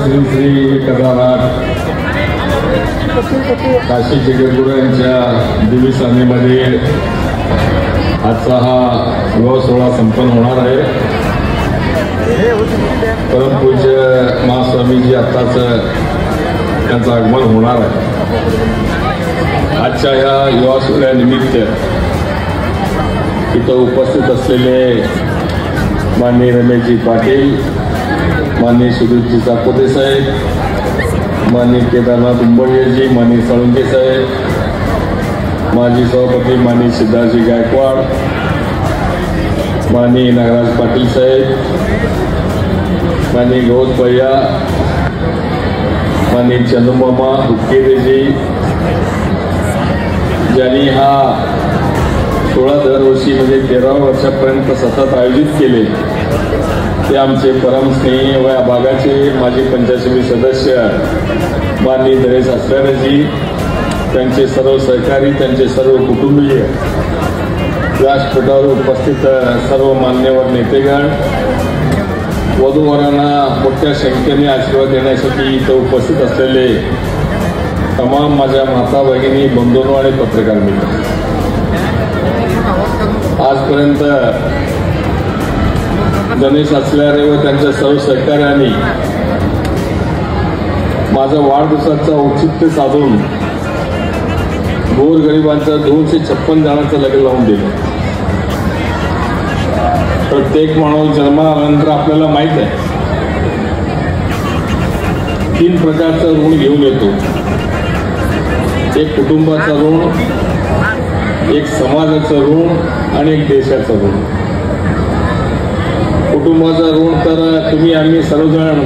श्री केदारनाथ काशी जगद्गुरू यांच्या दिव्य सान्निध्यामध्ये आजचा हा विवाह सोहळा संपन्न होणार आहे। परमपूज्य महास्वामीजी आत्ताच त्यांचं आगमन होणार आहे। आजच्या या विवाह सोहळ्यानिमित्त इथं उपस्थित असलेले माननीय रमेशजी पाटील, माननीय सुधीरजी चाकोते साहेब, माननीय केदारनाथ उंबळेजी, माननीय साळुंके साहेब, माजी सभापती माननीय सिद्धार्थजी गायकवाड, माननीय नागराज पाटील साहेब, माननीय गौत भैया, माननीय चंद्रमामा हुक्केरेजी, ज्यांनी हा सोहळा दरवर्षी म्हणजे 13व्या वर्षापर्यंत सतत आयोजित केले, ते आमचे परमस्नेही व या भागाचे माजी पंचायत समिती सदस्य माननीय धनेश आसरारेजी, त्यांचे सर्व सहकारी, त्यांचे सर्व कुटुंबीय, व्यासपीठावर उपस्थित सर्व मान्यवर नेतेगण, वधूवरांना मोठ्या संख्येने आशीर्वाद देण्यासाठी इथं उपस्थित असलेले तमाम माझ्या माता भगिनी, बंधूंनो आणि पत्रकार मित्र, आजपर्यंत गणेश आचलारे व त्यांच्या सर्व सहकार्यांनी माझा वाढदिवसाचा औचित्य साधून गोरगरिबांचं 256 जणांचं लग्न लावून दिलं। प्रत्येक माणूस जन्मानंतर आपल्याला माहित आहे 3 प्रकारचं ऋण घेऊन येतो। एक कुटुंबाचं ऋण, एक समाजाचं ऋण आणि एक देशाचं ऋण। कुटुंबाचं ऋण तर तुम्ही आम्ही सर्वजण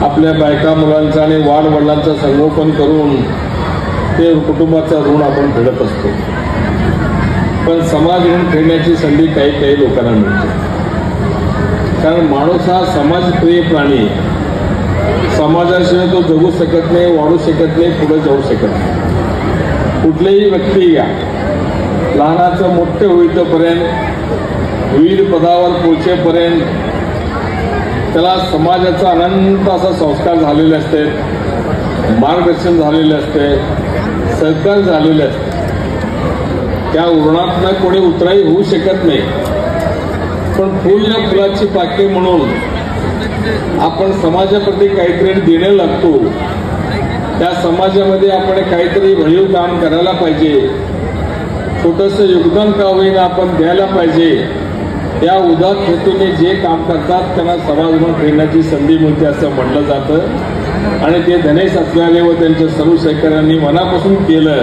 आपल्या बायका मुलांचं आणि वाडवडिलांचं संगोपन करून ते कुटुंबाचं ऋण आपण फेडत असतो। पण समाज ऋण फेडण्याची संधी काही लोकांना मिळते, कारण माणूस हा समाजप्रिय प्राणी आहे। समाजाशिवाय तो जगू शकत नाही, वाढू शकत नाही, पुढे जाऊ शकत नाही। कुठलीही व्यक्ती या लहानाचं मोठे होईपर्यंत, विविध पदावर पोहोचेपर्यंत त्याला समाजाचा अनंत असा संस्कार झालेले असते, मार्गदर्शन झालेले असते, सहकार झालेले असते। त्या ऋणातनं कोणी उतराई होऊ शकत नाही, पण फुल या फुलाची पाकळी म्हणून आपण समाजाप्रती काहीतरी देणं लागतो। त्या समाजामध्ये आपण काहीतरी भरीव काम करायला पाहिजे, छोटंसं योगदान का होईना आपण द्यायला पाहिजे। त्या उदात्त हेतूने जे काम करतात त्यांना समाज ऋण फेडण्याची संधी मिळते असं म्हटलं जातं, आणि ते धनेश आचलारे व त्यांच्या सर्व सहकाऱ्यांनी मनापासून केलं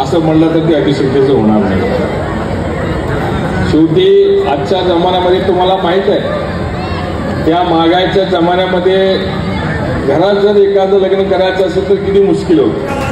असं म्हणलं तर ते अतिशयोक्तीचं होणार नाही। शेवटी आजच्या जमान्यामध्ये तुम्हाला माहित आहे, त्या महागाईच्या जमान्यामध्ये घरात जर एखादं लग्न करायचं असेल तर किती मुश्किल होतं।